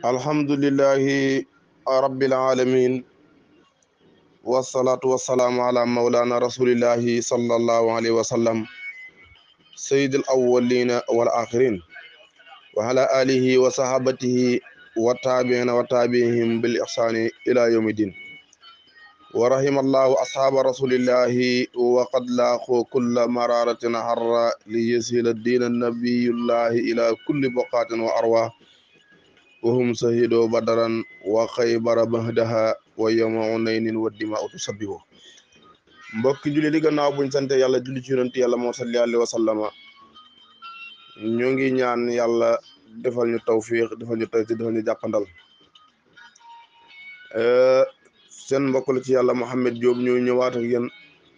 alhamdulillahi rabbil alamin wassalatu wassalamu ala maulana rasulillahi sallallahu alayhi wa sallam sayyidil awwalina wal akhirin wa ala alihi wa sahabatihi wa tabi'ina wa tabi'ihim bil ihsani ila yawmiddin wa rahimallahu ashaba rasulillahi wa qad laqu kulla mararatin harra li yasila dina nabiyullahi ila kulli buqatin wa arwa وهم شهدوا بدرا وخيبر بهدها ويوم حنين والدماء تسبح mbokki julli di gannaaw buñ sante yàlla julli ci yonent yàlla moo salli alayhi wa sallama ñu ngi ñaan yàlla defal ñu tawfiq defal ñu taysiir defal ñu jàppandal seen mbokk la ci yàlla Mouhamed Diop ñu ñëwaat ak yéen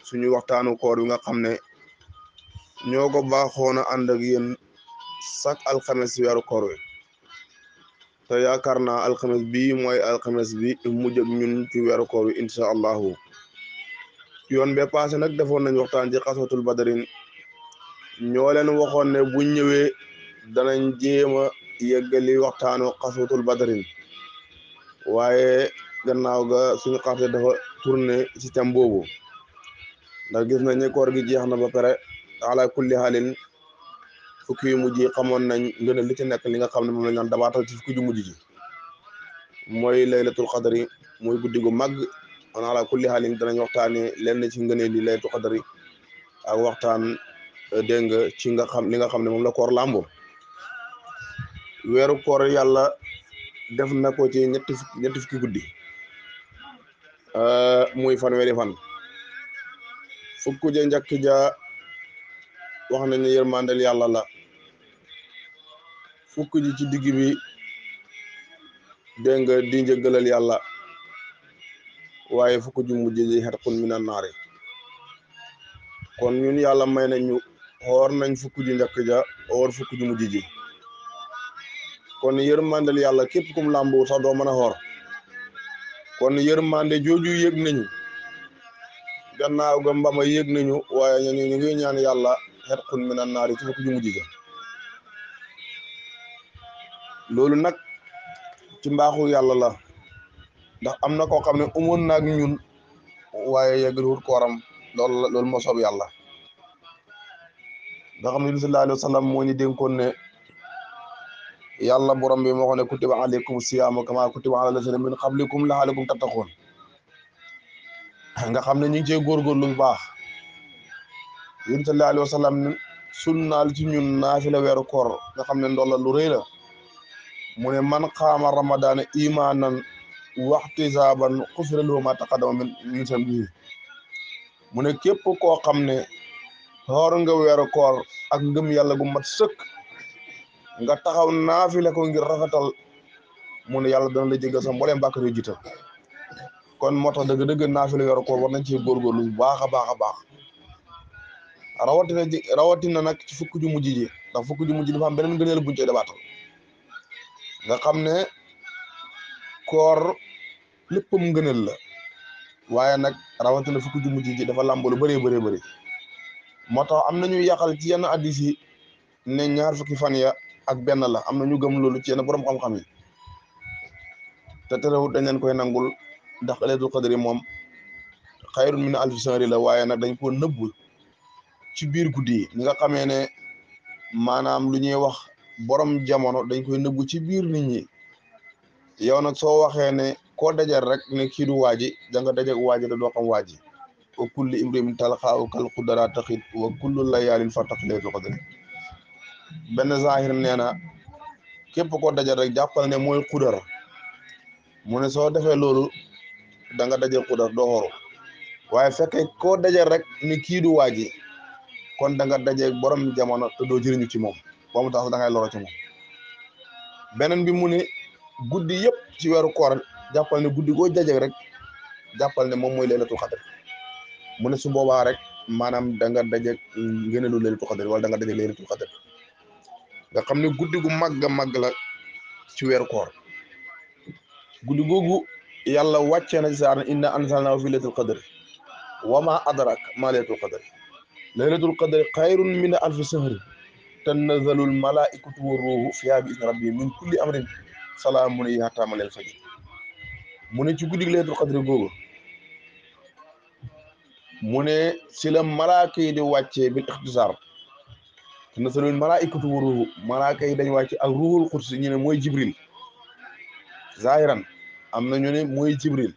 suñu waxtaanu koor bi nga xam ne ñoo ko baaxoon a ànd ak yéen chaque alxames ci weeru koor wi te yaakaar naa alxames bi mooy alxames bi mujj ak ñun ci weeru koor wi incha allahu yoon be passé nag defoon nañ waxtaan ci xaswatul badarin ñoo leen waxoon ne buñ ñëwee danañ jéem a yeggali waxtaanu xaswatul badarin waaye gannaaw ga suñu xarte dafa tourné système boobu ndax gis nañ ne koor gi jeex na ba pare ala kulli xaalin fukki yu mujj yi xamoon nañ ngëneel li ci nekk li nga xam ne moom lañ naan dabaatal ci fukki ju mujj ji mooy laylatul xadari mooy guddi gu màgg on ala kulli xaalin danañ waxtaane lenn ci ngëneel li laylatul xadari ak waxtaan dégg nga ci nga xam li nga xam ne moom la koor làmbo weeru koor yàlla def na ko ci ñetti fukki guddi muy fanweeri fan fukk ja njëkk ja wax nañ ne yërmandel yàlla la fukk ji ci digg bi dégg nga di njëggalal yàlla waaye fukk ju mujj ji xetqun minan naari kon ñun yàlla may nañ ñu xoor nañ fukk ju njëkk ja xoor fukk ju mujj ji kon yërmandel yàlla képp kum làmbu sax doo mën a xoor kon yërmande jooju yëg nañu gannaaw ga mbama yëg nañu waaye ñu ngi ñaan yàlla xetqun minan naari ci fukk ju mujj ja loolu nag ci mbaaxu yàlla la ndax am na koo xam ne umoon naag ñun waaye yeggaluwut kooram loolu moo soob yàlla nga xam ne sallallahu alayhi wa sallam moo ñu dénkoon ne yàlla borom bi moo ko ne kutiba alaykum siyaamu kama kutiba ala lazina min qablikum la'allakum tattaqun nga xam ne ñu ngi cee góorgóorlu bu baax yéen sallallahu alayhi wa sallam sunnaal ci ñun naafila weeru koor nga xam ne ndolla lu rëy la mu ne man qaama ramadaana imaanan waxtisaaban xufira lahu ma taqaddama min zambihi mu ne képp koo xam ne xoor nga weeru koor ak ngëm yàlla gu mat sëkk nga taxaw naafile ko ngir rafetal mu ne yàlla dana la jéggal sa mbooleem bàkkaar yu jiital kon moo tax dëgg-dëgg naafile weeru koor war nañ ci góorgóorlu bu baax a baax a baax rawatina nag ci fukk ju mujj ji ndax fukk ju mujj ji dafa am beneen ngëneel buñ cay dabaatal nga xam ne koor léppam ngëneel la waaye nag rawatina fukk ju mujj ji dafa làmb lu bëree bëri moo tax am nañu yàqal ci yenn addis yi ne ñaar fukki fan ya ak benn la am na ñu gëm loolu ci yenn borom xam-xam yi te terewut dañ leen koy nangul ndax laylatul qadri moom xayrun min alfi shahri la waaye nag dañ ko nëbb ci biir guddi yi ñi nga xamee ne maanaam lu ñuy wax borom jamono dañ koy nëbbu ci biir nit ñi yow nag soo waxee ne koo dajal rek ne kii du waaji da nga dajak waaji da doo xam waaji wa kulli imrim talxaaw kal qudara taxit wa kullu layaalin fartaq laylatul qadri benn zahir nee na képp koo dajal rek jàppal ne mooy qudar mu ne soo defee loolu da nga dajal qudar doo xoru waaye fekkee koo dajal rek ne kii du waaji kon da nga dajeeg borom jamono te doo jëriñu ci moom ba mu tax da ngay loro ci moom beneen bi mu ne guddi yëpp ci weeru koor jàppal ne guddi goo dajeeg rek jàppal ne moom mooy laylatul qadr mu ne su boobaa rek maanaam da nga dajeeg ngëneelu laylatul qadr wala da nga dajeeg laylatul qadr nga xam ne guddi gu màgg a màgg la ci weeru koor guddi googu yàlla wàccee na ci saar inna anzalnaahu fi laylatul qadr wa ma adrak ma laylatul qadr laylatul qadr xayrun min alfi shahri tanazzalul malaikatu wa ruuhu fiihaa bi izni rabbihim min kulli amrin salaamun hiya hattaa matla'il fajr mu ne ci guddi laylatul qadri googu mu ne si la malaaka yi di wàccee bil ixtisaar tanazzalu malaa'ikatu wa ruuhu malaaka yi dañ wàcce ak ruuhul qudus ñu ne mooy jibril zahiran am na ñu ne mooy jibril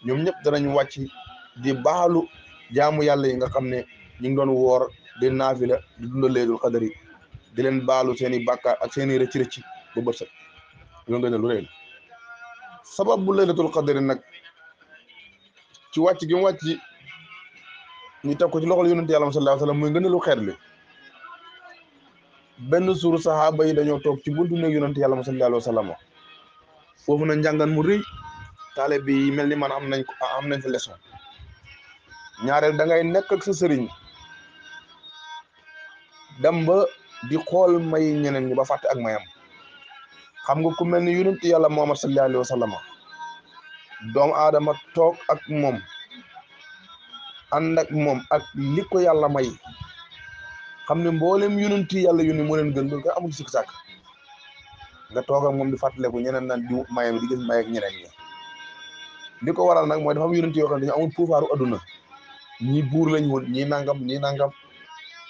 ñoom ñëpp danañ wàcc di baalu jaamu yàlla yi nga xam ne ñu ngi doon woor di naafila di dundal laylatul qadri di leen baalu seen i bàkkaar ak seen i rëcc-rëcc ba bët set loolu nga ne lu rëy la sabab bu laylatul qadri nag ci wàcc gi mu wàcc ñu teg ko ci loxol yonent yàlla sallallahu alayhi wa sallam muy ngëneelu xeet li benn suur saxaaba yi dañoo toog ci buntu néeg yonent yàlla sallallahu alayhi wa sallam foofu na njàngan mu rëy taale bi mel ni man am nañ fa leçon ñaareel da ngay nekk ak sa sëriñ dem ba di xool may ñeneen ñi ba fàtte ak mayam xam nga ku mel ni yonent yàlla Muhammad sallallahu alayhi wa sallam doomu aadama toog ak moom ànd ak moom ak li ko yàlla may xam ne mboolem yonent yàlla yu ne moo leen gën loolu koy amul sikk sàkk nga toog ak moom di fàttaleku ñeneen naan di mayam di gis may ak ñeneen ñi li ko waral nag mooy dafa am yonent yoo xam ne dañu amul pouvoiru adduna ñii buur lañ woon ñii nangam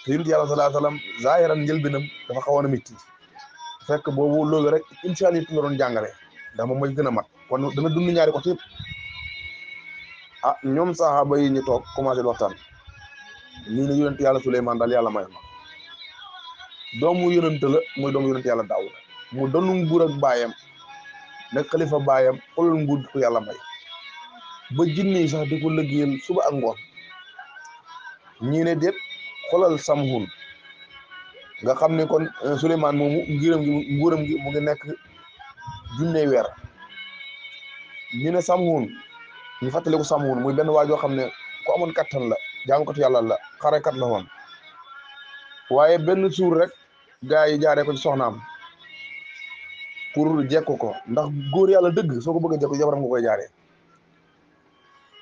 te yonent yàlla sallallahu alayhi wa sallam zaahiran njëlbéenam dafa xawoon a métti fekk boobu loolu rek insaaniyat la doon jàngale ndax moom mooy gën a mat kon dana dund ñaari côté yëpp ah ñoom saxaaba yi ñu toog commencé waxtaan ñii ne yonent yàlla Suleymaan daal yàlla may ma doomu yonent la mooy doomu yonent yàlla Daawuda mu donu nguur ak baayam nekk xalifa baayam xoolal nguur ko yàlla may ba jinne yi sax di ko liggéeyal suba ak ngoon ñii ne déet xoolal Samhun nga xam ne kon Suleymaan moomu nguuram gi mu ngi nekk junne weer ñu ne Samhun ñu fàttaliku Samhun muy benn waajoo xam ne ku amoon kattan la jaamukatu yàlla la xarekat la woon waaye benn suur rek gaa yi jaaree ko ci soxnaam pour jekko ko ndax góor yàlla dëgg soo ko bëgg a jekko jabaram nga koy jaaree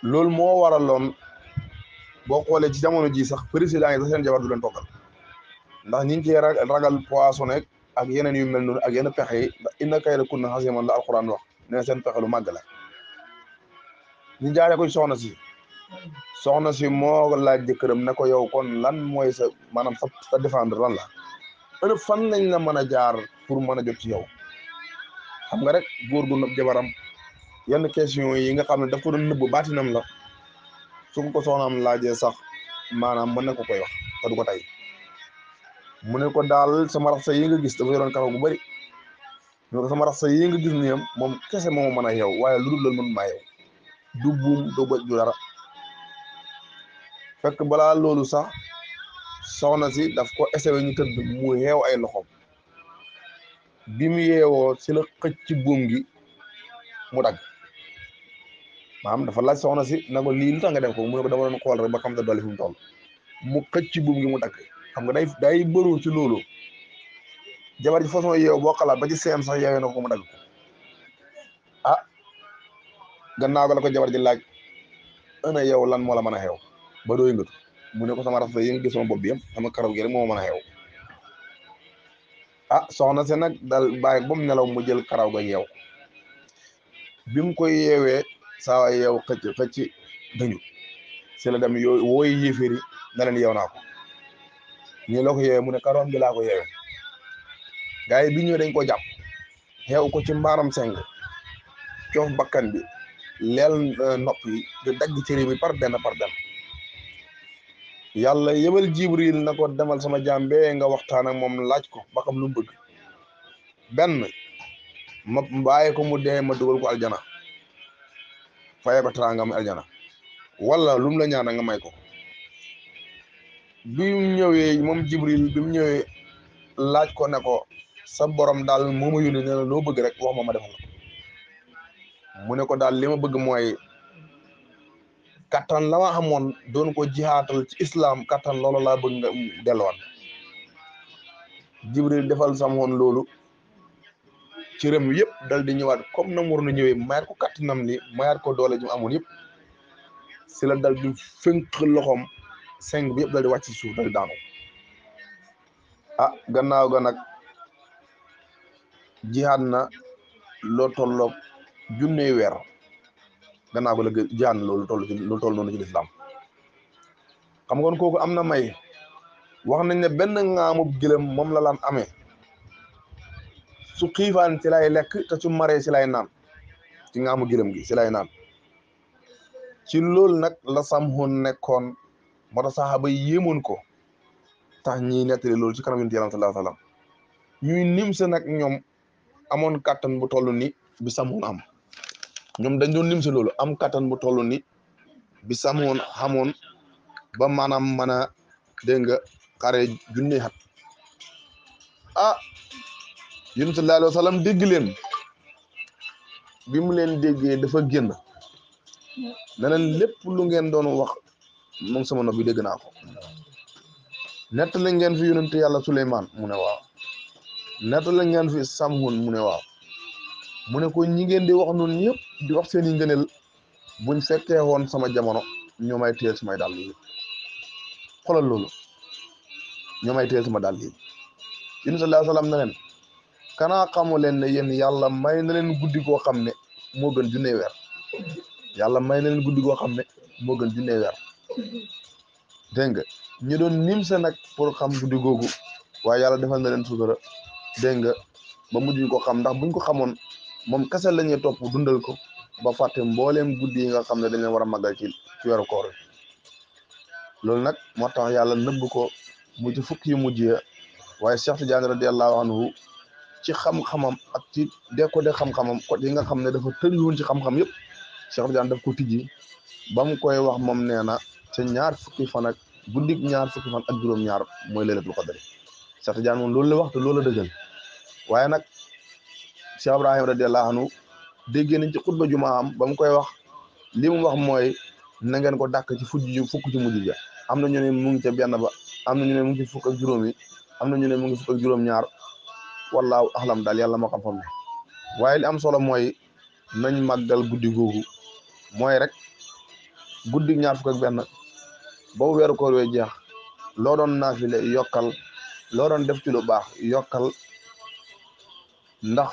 loolu moo waraloon boo xoolee ci jamono ji sax président yi sax seen jabar du leen toggal ndax ñi ngi ciy ragal poisson ak yeneen yu mel noonu ak yenn pexe yi ndax inna kayda kunna aziim la alquran wax nee seen pexe lu màgg la ñu jaaree ko ci soxna si moo laaj jëkkëram ne ko yow kon lan mooy sa maanaam sa défendre lan la ëllëg fan lañ la mën a jaar pour mën a jot ci yow xam nga rek góor gu nëb jabaram yenn question yi nga xam ne daf ko doon nëbb baatinam la su ko soxnaam laajee sax maanaam mën na ko koy wax te du ko tey mu ne ko daal sama rax sa yi nga gis dafa yoroon karaw bu bëri mu ne ko sama rax sa yi nga gis ni moom kese moo mën a yeew waaye lu dul loolu mën maa yeew du buum du bëj du dara fekk balaa loolu sax soxna si daf ko essayé ñu tëdd mu yeew ay loxoom bi mu yeewoo si la xëcc ci buum gi mu dagg maanaam dafa laaj soxna si na ko lii lu tax nga def ko mu ne ko dama doon xool rek ba xam te dolli fi mu toll mu xëcc ci buum gi mu dagg xam nga day bëru ci loolu jabar ji façon yeew boo xalaat ba ci seen sax yeewee na ko mu dagg ko ah gannaaw ga la ko jabar ji laaj ana yow lan moo la mën a xew ba doo yëngatu mu ne ko sama rafet yi nga gis sama bopp bi yëpp sama karaw gi rek moo mën a xew ah soxna si nag dal bàyyi ba mu nelaw mu jël karaw ga yeew bi mu koy yeewee saa yeew xëcc dañu si la dem yooyu wooy yéeféeri na leen yeew naa ko ñu la ko yeewee mu ne karawam bi laa ko yeewee gars yi bi ñëwee dañ ko jàpp xeew ko ci mbaaram seng coof bakkan bi leel nopp yi di dagg cëri bi par benn yàlla yebal jibril na ko demal sama jaam bee nga waxtaan ak moom laaj ko ba xam lu mu bëgg benn ma bàyyi ko mu dee ma dugal ko aljana faye ko teraangam aljana wala lu mu la ñaan nga may ko bi mu ñëwee moom jibril bi mu ñëwee laaj ko ne ko sa borom daal moo ma yónni ne la loo bëgg rek wax ma defal la mu ne ko daal li ma bëgg mooy kattan la ma amoon doon ko jihaatal ci islam kattan loolu laa bëgg nga delluwaat jibril defal samoon loolu ci rëm yëpp dal di ñëwaat comme na mu waroon a ñëwee mayaat ko kattanam li mayaat ko doole ji mu amoon yëpp si la dal di fënk loxoom seng bi yëpp dal di wàcc ci suuf dal di daanu ah gannaaw ga nag jihaad na loo tolloog junney weer gannaaw ba la jaan loolu toll noonu ci lislaam xam nga kooku am na may wax nañ ne benn ŋaamub gëlëm moom la laan amee su xiifaan ci lay lekk te su maree ci lay naan ci ŋaamu gëlëm gi ci lay naan ci loolu nag la Samhoon nekkoon moo tax saxaaba yi yéemoon ko tax ñiy nettali loolu ci kanam yonent Yàlla sallallahu alayhi wa sallam ñuy nimse nag ñoom amoon kàttan bu toll ni bi Samhoon am ñoom dañ doon nimse loolu am kàttan bu toll ni bi Samhoon xamoon ba maanaam mën a dégg nga xare junne xat yonent sallallahu alayhi wa sallam dégg leen bi mu leen déggee dafa génn ne leen lépp lu ngeen doon wax moom sama nopp bi dégg naa ko nettali ngeen fi yonent yàlla Suleymaan mu ne waaw nettali ngeen fi Samhoon mu ne waaw mu ne ko ñi ngeen di wax noonu ñëpp di wax seen i ngëneel buñ fekkee woon sama jamono ñoo may téyel samay dàll yi xoolal loolu ñoo may téyel sama dàll yi yonent sallallahu alayhi wa sallam ne leen kanaa xamu leen ne yéen yàlla may na leen guddi goo xam ne moo gën junne weer yàlla may na leen guddi goo xam ne moo gën junne weer dégg nga ñu doon nim sa nag pour xam guddi googu waaye yàlla defal na leen sutura dégg nga ba mujj ko xam ndax buñ ko xamoon moom kese la ñuy topp dundal ko ba fàtte mbooleem guddi yi nga xam ne dañ leen war a màggal ci weeru koor loolu nag moo tax yàlla nëbb ko mu ci fukki yu mujj ya waaye Cheikh Tidiane radiyallahu anhu ci xam-xamam ak ci décoder xam-xamam côté yi nga xam ne dafa tëri woon ci xam-xam yëpp Cheikh Tidiane daf ko tijji ba mu koy wax moom nee na ca ñaar fukki fan ak guddik ñaar fukki fan ak juróom-ñaar mooy laylatul qadr Cheikh Tidiane moom loolu la wax te loolu la dëggal waaye nag Cheikh Ibrahim radiyallahu anhu déggee nañ ci xutba jumaa am ba mu koy wax li mu wax mooy na ngeen ko dàkk ci fukk ci mujj ja am na ñu ne mu ngi ca benn ba am na ñu ne mu ngi ci fukk ak juróom yi am na ñu ne mu ngi fukk ak juróom-ñaar wallaahu axlam daal yàlla moo xam fam ne waaye li am solo mooy nañ màggal guddi googu mooy rek guddi ñaar fukk ak benn boobu weeru koor wee jeex loo doon naafile yokkal loo doon def ci lu baax yokkal ndax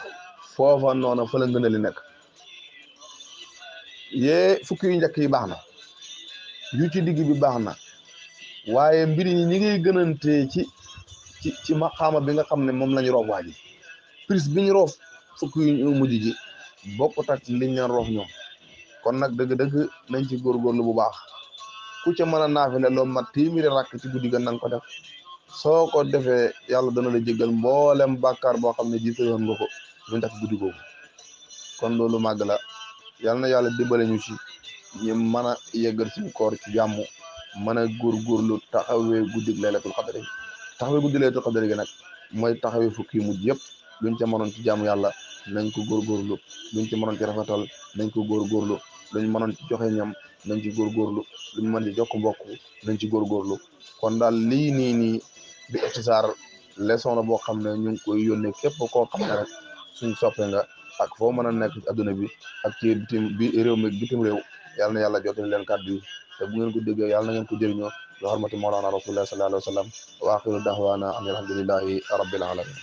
foofa noona fa la ngën a li nekk yee fukki yu njëkk yi baax na yu ci digg bi baax na waaye mbir yi ñi ngay gënante ci maqaama bi nga xam ne moom lañu roof waa ji prise bi ñu roof fukki yu mujj ji bokkut ak liñ leen roof ñoom kon nag dëgg-dëgg nañ ci góorgóorlu bu baax ku ca mën a naafile loo mat téeméeri rakk ci guddi ga nanga ko def soo ko defee yàlla dana la jéggal mboolem bàkkaar boo xam ne jiite yoon nga ko luñ def guddi googu kon loolu màgg la yàlla na yàlla dimbale ñu ci ñu mën a yeggal suñu koor ci jàmm mën a góorgóorlu taxawee guddig laylatul qadr taxawee guddi laylatul qadr gi nag mooy taxawee fukki mujj yëpp luñ ca mënoon ci jàmm yàlla nañ ko góorgóorlu luñ ci mënoon ci rafetal nañ ko góorgóorlu luñ mënoon ci joxe ñam nañ ci góorgóorlu luñ mën ci jokk mbokk nañ ci góorgóorlu kon daal lii nii bi ixtisaar leçon la boo xam ne ñu ngi koy yónnee képp koo xam ne rek suñ soppe nga ak foo mën a nekk ci adduna bi ak ci réew mi bitim réew yàlla na yàlla jottali leen kàddu yi te bu ngeen ko déggee yàlla na ngeen ko jëriñoo bi xormati mawlana rasulullah sallallahu alayhi wa sallam wa axiru dahwana an alhamdulillahi rabbil alamin